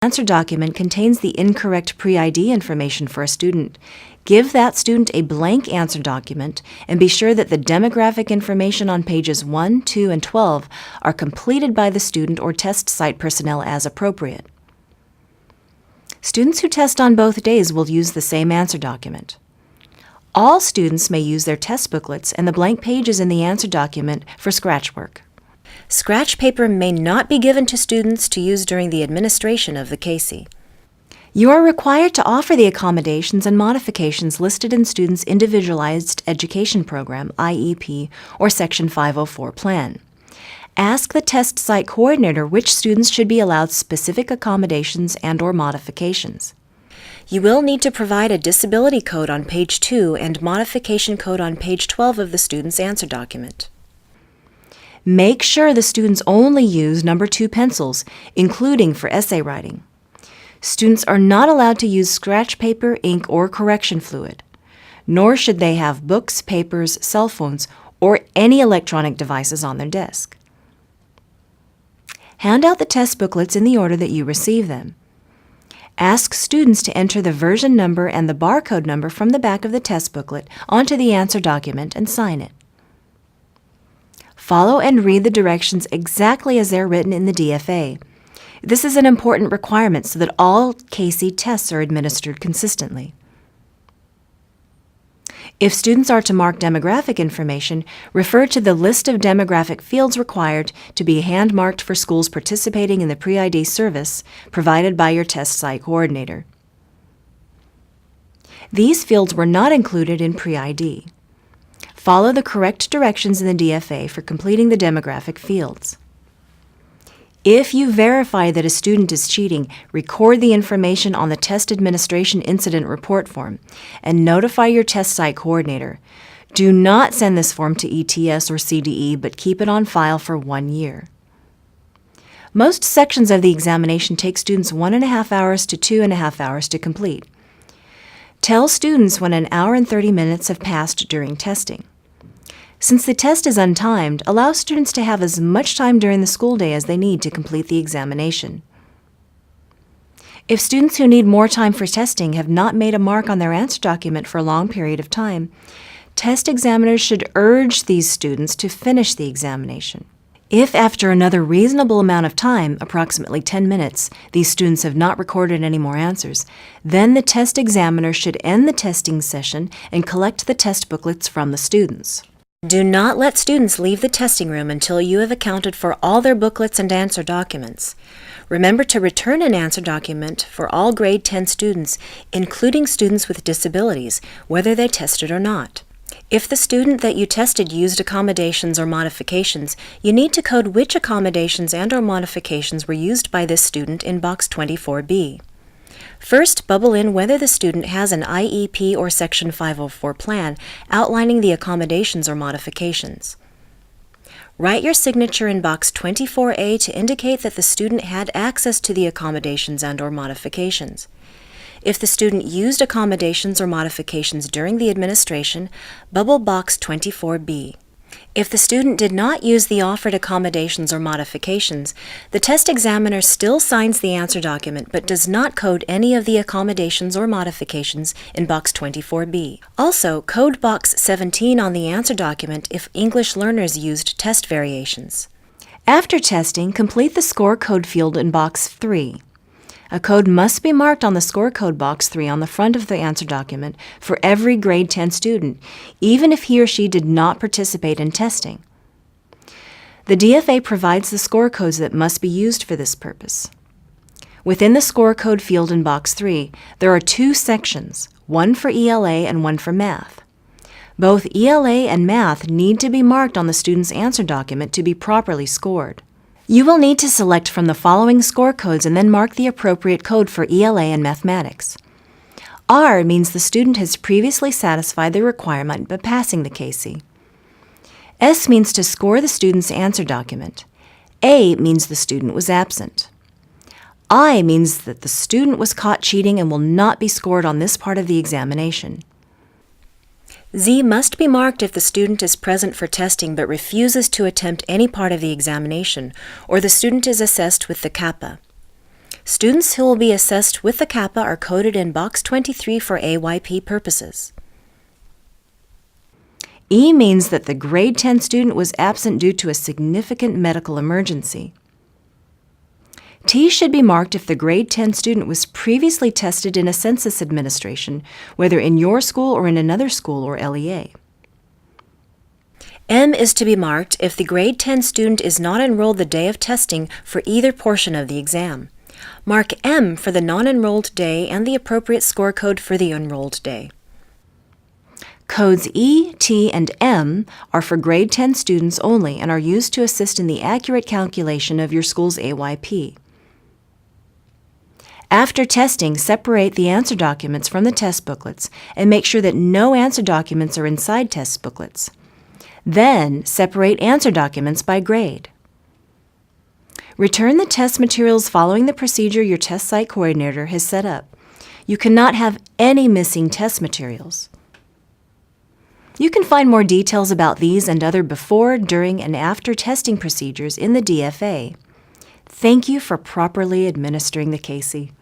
answer document contains the incorrect pre-ID information for a student, give that student a blank answer document and be sure that the demographic information on pages 1, 2, and 12 are completed by the student or test site personnel as appropriate. Students who test on both days will use the same answer document. All students may use their test booklets and the blank pages in the answer document for scratch work. Scratch paper may not be given to students to use during the administration of the Cahsee. You are required to offer the accommodations and modifications listed in students' Individualized Education Program, IEP, or Section 504 plan. Ask the test site coordinator which students should be allowed specific accommodations and/or modifications. You will need to provide a disability code on page 2 and modification code on page 12 of the student's answer document. Make sure the students only use number 2 pencils, including for essay writing. Students are not allowed to use scratch paper, ink, or correction fluid, nor should they have books, papers, cell phones, or any electronic devices on their desk. Hand out the test booklets in the order that you receive them. Ask students to enter the version number and the barcode number from the back of the test booklet onto the answer document and sign it. Follow and read the directions exactly as they're written in the DFA. This is an important requirement so that all Cahsee tests are administered consistently. If students are to mark demographic information, refer to the list of demographic fields required to be hand-marked for schools participating in the pre-ID service provided by your test site coordinator. These fields were not included in pre-ID. Follow the correct directions in the DFA for completing the demographic fields. If you verify that a student is cheating, record the information on the Test Administration Incident Report form and notify your test site coordinator. Do not send this form to ETS or CDE, but keep it on file for 1 year. Most sections of the examination take students 1.5 hours to 2.5 hours to complete. Tell students when 1 hour and 30 minutes have passed during testing. Since the test is untimed, allow students to have as much time during the school day as they need to complete the examination. If students who need more time for testing have not made a mark on their answer document for a long period of time, test examiners should urge these students to finish the examination. If after another reasonable amount of time, approximately 10 minutes, these students have not recorded any more answers, then the test examiner should end the testing session and collect the test booklets from the students. Do not let students leave the testing room until you have accounted for all their booklets and answer documents. Remember to return an answer document for all grade 10 students, including students with disabilities, whether they tested or not. If the student that you tested used accommodations or modifications, you need to code which accommodations and/or modifications were used by this student in box 24B. First, bubble in whether the student has an IEP or Section 504 plan outlining the accommodations or modifications. Write your signature in box 24A to indicate that the student had access to the accommodations and/or modifications. If the student used accommodations or modifications during the administration, bubble box 24B. If the student did not use the offered accommodations or modifications, the test examiner still signs the answer document but does not code any of the accommodations or modifications in box 24B. Also, code box 17 on the answer document if English learners used test variations. After testing, complete the score code field in box 3. A code must be marked on the score code box 3 on the front of the answer document for every grade 10 student, even if he or she did not participate in testing. The DFA provides the score codes that must be used for this purpose. Within the score code field in box 3, there are 2 sections, one for ELA and one for math. Both ELA and math need to be marked on the student's answer document to be properly scored. You will need to select from the following score codes and then mark the appropriate code for ELA and mathematics. R means the student has previously satisfied the requirement by passing the Cahsee. S means to score the student's answer document. A means the student was absent. I means that the student was caught cheating and will not be scored on this part of the examination. Z must be marked if the student is present for testing but refuses to attempt any part of the examination, or the student is assessed with the kappa. Students who will be assessed with the kappa are coded in box 23 for AYP purposes. E means that the grade 10 student was absent due to a significant medical emergency. T should be marked if the grade 10 student was previously tested in a census administration, whether in your school or in another school or LEA. M is to be marked if the grade 10 student is not enrolled the day of testing for either portion of the exam. Mark M for the non-enrolled day and the appropriate score code for the enrolled day. Codes E, T, and M are for grade 10 students only and are used to assist in the accurate calculation of your school's AYP. After testing, separate the answer documents from the test booklets and make sure that no answer documents are inside test booklets. Then, separate answer documents by grade. Return the test materials following the procedure your test site coordinator has set up. You cannot have any missing test materials. You can find more details about these and other before, during, and after testing procedures in the DFA. Thank you for properly administering the Cahsee.